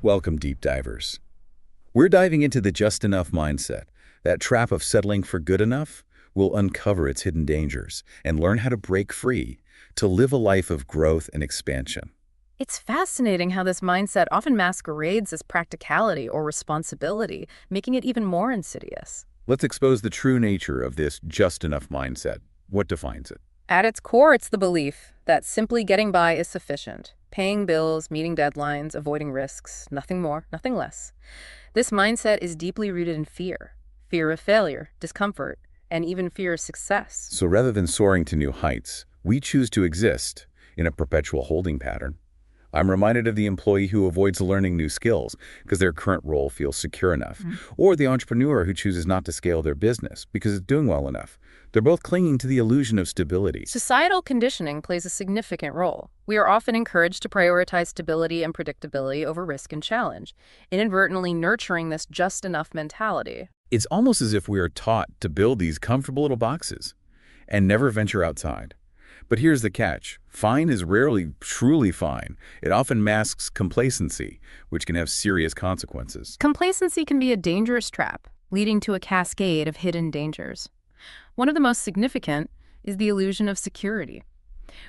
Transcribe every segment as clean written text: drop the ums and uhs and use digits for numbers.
Welcome, deep divers. We're diving into the just enough mindset. That trap of settling for good enough will uncover its hidden dangers and learn how to break free to live a life of growth and expansion. It's fascinating how this mindset often masquerades as practicality or responsibility, making it even more insidious. Let's expose the true nature of this just enough mindset. What defines it? At its core, it's the belief that simply getting by is sufficient. Paying bills, meeting deadlines, avoiding risks, nothing more, nothing less. This mindset is deeply rooted in fear. Fear of failure, discomfort, and even fear of success. So rather than soaring to new heights, we choose to exist in a perpetual holding pattern. I'm reminded of the employee who avoids learning new skills because their current role feels secure enough, or the entrepreneur who chooses not to scale their business because it's doing well enough. They're both clinging to the illusion of stability. Societal conditioning plays a significant role. We are often encouraged to prioritize stability and predictability over risk and challenge, inadvertently nurturing this just enough mentality. It's almost as if we are taught to build these comfortable little boxes and never venture outside. But here's the catch. Fine is rarely truly fine. It often masks complacency, which can have serious consequences. Complacency can be a dangerous trap, leading to a cascade of hidden dangers. One of the most significant is the illusion of security.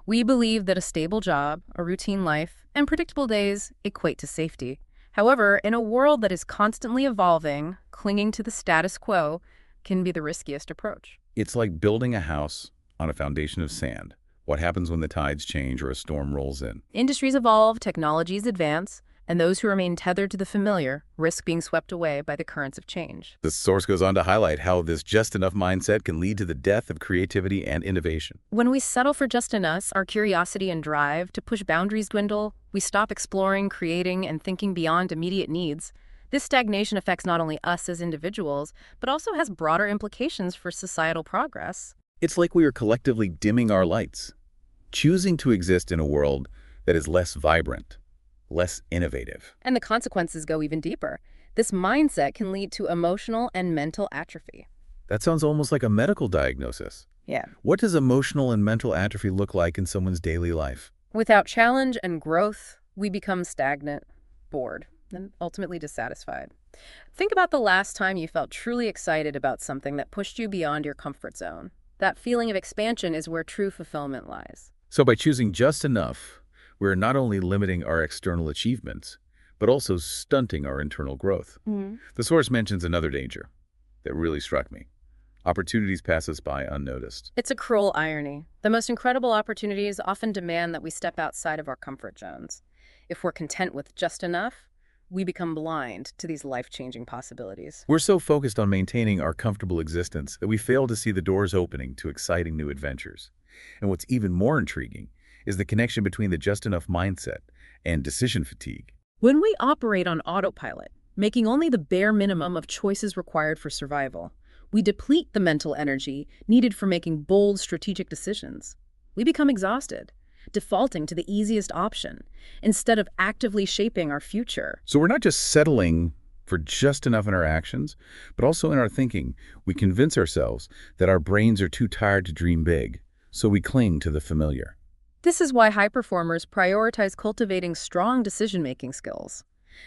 We believe that a stable job, a routine life, and predictable days equate to safety. However, in a world that is constantly evolving, clinging to the status quo can be the riskiest approach. It's like building a house on a foundation of sand. What happens when the tides change or a storm rolls in? Industries evolve, technologies advance, and those who remain tethered to the familiar risk being swept away by the currents of change. The source goes on to highlight how this just enough mindset can lead to the death of creativity and innovation. When we settle for just enough, our curiosity and drive to push boundaries dwindle. We stop exploring, creating, and thinking beyond immediate needs. This stagnation affects not only us as individuals, but also has broader implications for societal progress. It's like we are collectively dimming our lights, choosing to exist in a world that is less vibrant, less innovative. And the consequences go even deeper. This mindset can lead to emotional and mental atrophy. That sounds almost like a medical diagnosis. Yeah. What does emotional and mental atrophy look like in someone's daily life? Without challenge and growth, we become stagnant, bored, and ultimately dissatisfied. Think about the last time you felt truly excited about something that pushed you beyond your comfort zone. That feeling of expansion is where true fulfillment lies. So by choosing just enough, we're not only limiting our external achievements, but also stunting our internal growth. The source mentions another danger that really struck me. Opportunities pass us by unnoticed. It's a cruel irony. The most incredible opportunities often demand that we step outside of our comfort zones. If we're content with just enough, we become blind to these life-changing possibilities. We're so focused on maintaining our comfortable existence that we fail to see the doors opening to exciting new adventures. And what's even more intriguing is the connection between the just enough mindset and decision fatigue. When we operate on autopilot, making only the bare minimum of choices required for survival, we deplete the mental energy needed for making bold strategic decisions. We become exhausted, defaulting to the easiest option instead of actively shaping our future. So we're not just settling for just enough in our actions, but also in our thinking. We convince ourselves that our brains are too tired to dream big, so we cling to the familiar. This is why high performers prioritize cultivating strong decision-making skills.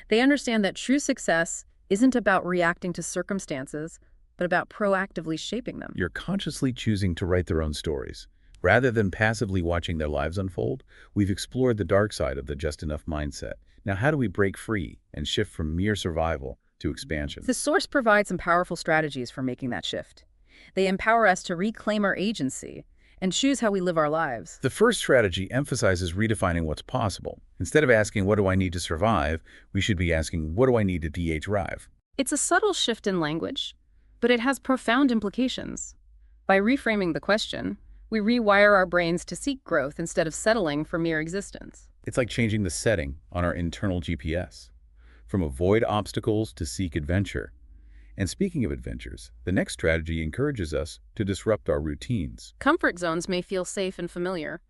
They understand that true success isn't about reacting to circumstances, but about proactively shaping them. You're consciously choosing to write their own stories. Rather than passively watching their lives unfold, we've explored the dark side of the just enough mindset. Now, how do we break free and shift from mere survival to expansion? The source provides some powerful strategies for making that shift. They empower us to reclaim our agency and choose how we live our lives. The first strategy emphasizes redefining what's possible. Instead of asking, what do I need to survive, we should be asking, what do I need to thrive? It's a subtle shift in language, but it has profound implications. By reframing the question, we rewire our brains to seek growth instead of settling for mere existence. It's like changing the setting on our internal GPS, from avoid obstacles to seek adventure. And speaking of adventures, the next strategy encourages us to disrupt our routines. Comfort zones may feel safe and familiar,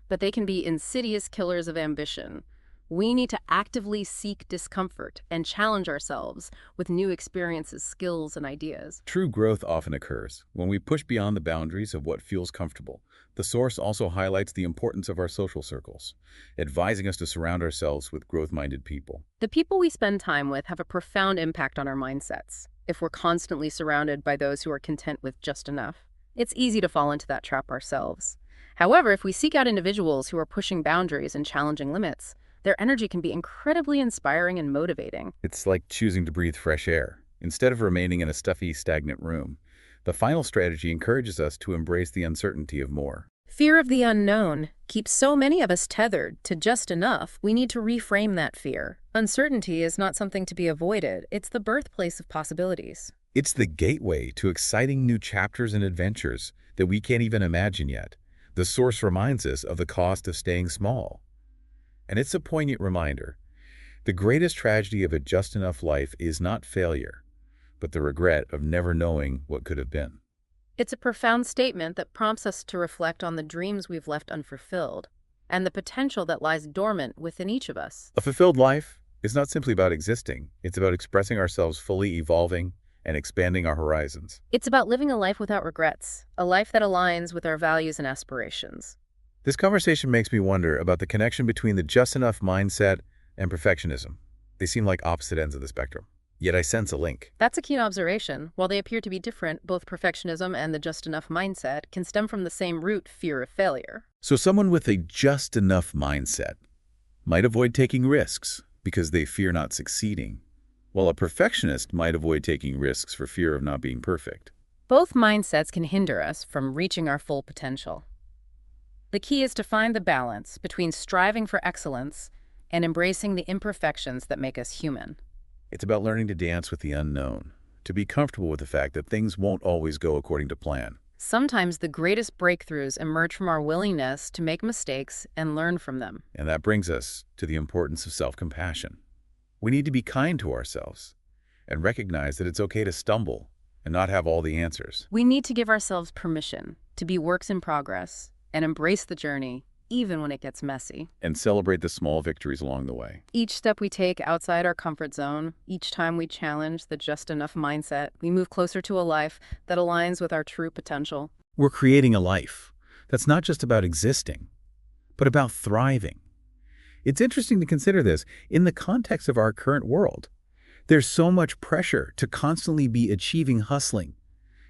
but they can be insidious killers of ambition. We need to actively seek discomfort and challenge ourselves with new experiences, skills, and ideas. True growth often occurs when we push beyond the boundaries of what feels comfortable. The source also highlights the importance of our social circles, advising us to surround ourselves with growth-minded people. The people we spend time with have a profound impact on our mindsets. If we're constantly surrounded by those who are content with just enough, it's easy to fall into that trap ourselves. However, if we seek out individuals who are pushing boundaries and challenging limits, their energy can be incredibly inspiring and motivating. It's like choosing to breathe fresh air, instead of remaining in a stuffy, stagnant room. The final strategy encourages us to embrace the uncertainty of more. Fear of the unknown keeps so many of us tethered to just enough. We need to reframe that fear. Uncertainty is not something to be avoided. It's the birthplace of possibilities. It's the gateway to exciting new chapters and adventures that we can't even imagine yet. The source reminds us of the cost of staying small. And it's a poignant reminder. The greatest tragedy of a just enough life is not failure, but the regret of never knowing what could have been. It's a profound statement that prompts us to reflect on the dreams we've left unfulfilled and the potential that lies dormant within each of us. A fulfilled life is not simply about existing. It's about expressing ourselves fully, evolving, and expanding our horizons. It's about living a life without regrets, a life that aligns with our values and aspirations. This conversation makes me wonder about the connection between the just enough mindset and perfectionism. They seem like opposite ends of the spectrum, yet I sense a link. That's a keen observation. While they appear to be different, both perfectionism and the just enough mindset can stem from the same root, fear of failure. So someone with a just enough mindset might avoid taking risks because they fear not succeeding, while a perfectionist might avoid taking risks for fear of not being perfect. Both mindsets can hinder us from reaching our full potential. The key is to find the balance between striving for excellence and embracing the imperfections that make us human. It's about learning to dance with the unknown, to be comfortable with the fact that things won't always go according to plan. Sometimes the greatest breakthroughs emerge from our willingness to make mistakes and learn from them. And that brings us to the importance of self-compassion. We need to be kind to ourselves and recognize that it's okay to stumble and not have all the answers. We need to give ourselves permission to be works in progress and embrace the journey, even when it gets messy. And celebrate the small victories along the way. Each step we take outside our comfort zone, each time we challenge the just enough mindset, we move closer to a life that aligns with our true potential. We're creating a life that's not just about existing, but about thriving. It's interesting to consider this in the context of our current world. There's so much pressure to constantly be achieving, hustling,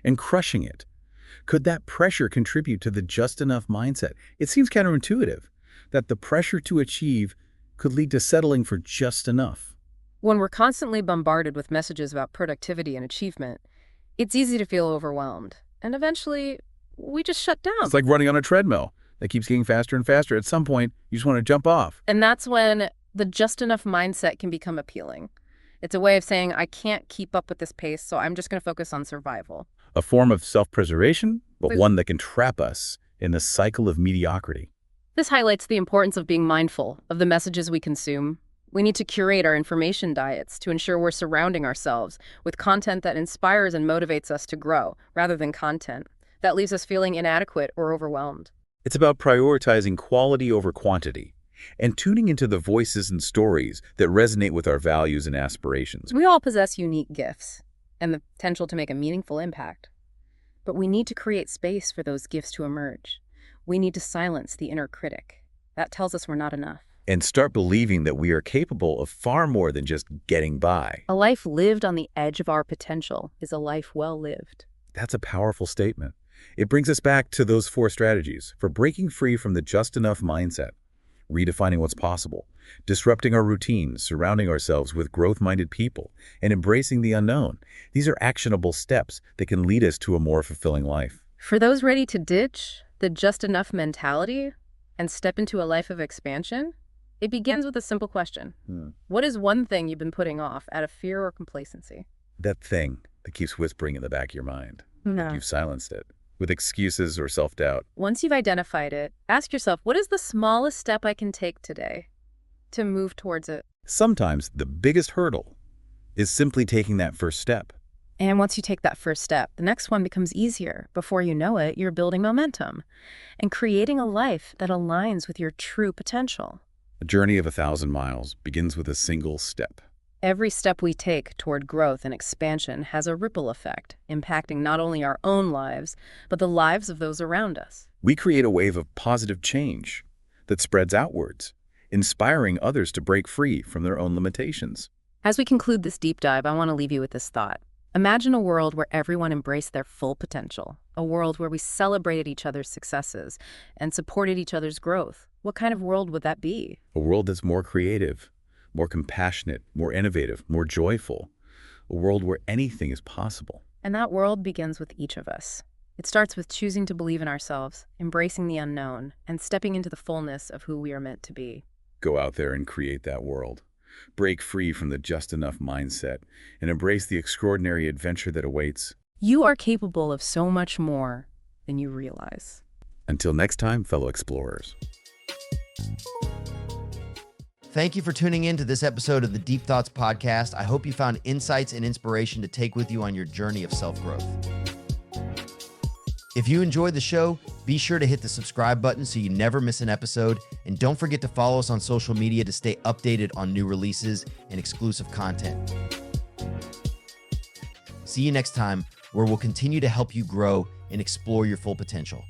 and crushing it. Could that pressure contribute to the just enough mindset? It seems counterintuitive that the pressure to achieve could lead to settling for just enough. When we're constantly bombarded with messages about productivity and achievement, it's easy to feel overwhelmed. And eventually, we just shut down. It's like running on a treadmill that keeps getting faster and faster. At some point, you just want to jump off. And that's when the just enough mindset can become appealing. It's a way of saying, I can't keep up with this pace, so I'm just going to focus on survival. A form of self-preservation, but one that can trap us in the cycle of mediocrity. This highlights the importance of being mindful of the messages we consume. We need to curate our information diets to ensure we're surrounding ourselves with content that inspires and motivates us to grow, rather than content that leaves us feeling inadequate or overwhelmed. It's about prioritizing quality over quantity and tuning into the voices and stories that resonate with our values and aspirations. We all possess unique gifts and the potential to make a meaningful impact. But we need to create space for those gifts to emerge. We need to silence the inner critic. That tells us we're not enough. And start believing that we are capable of far more than just getting by. A life lived on the edge of our potential is a life well lived. That's a powerful statement. It brings us back to those 4 strategies for breaking free from the just enough mindset, redefining what's possible, disrupting our routines, surrounding ourselves with growth-minded people, and embracing the unknown. These are actionable steps that can lead us to a more fulfilling life. For those ready to ditch the just enough mentality and step into a life of expansion, it begins with a simple question. What is one thing you've been putting off out of fear or complacency? That thing that keeps whispering in the back of your mind. You've silenced it with excuses or self-doubt. Once you've identified it, ask yourself, what is the smallest step I can take today to move towards it? Sometimes the biggest hurdle is simply taking that first step. And once you take that first step, the next one becomes easier. Before you know it, you're building momentum and creating a life that aligns with your true potential. A journey of 1,000 miles begins with a single step. Every step we take toward growth and expansion has a ripple effect, impacting not only our own lives, but the lives of those around us. We create a wave of positive change that spreads outwards, inspiring others to break free from their own limitations. As we conclude this deep dive, I want to leave you with this thought. Imagine a world where everyone embraced their full potential, a world where we celebrated each other's successes and supported each other's growth. What kind of world would that be? A world that's more creative, more compassionate, more innovative, more joyful. A world where anything is possible. And that world begins with each of us. It starts with choosing to believe in ourselves, embracing the unknown, and stepping into the fullness of who we are meant to be. Go out there and create that world. Break free from the just enough mindset and embrace the extraordinary adventure that awaits. You are capable of so much more than you realize. Until next time, fellow explorers. Thank you for tuning in to this episode of the Deep Thoughts Podcast. I hope you found insights and inspiration to take with you on your journey of self-growth. If you enjoyed the show, be sure to hit the subscribe button so you never miss an episode. And don't forget to follow us on social media to stay updated on new releases and exclusive content. See you next time, where we'll continue to help you grow and explore your full potential.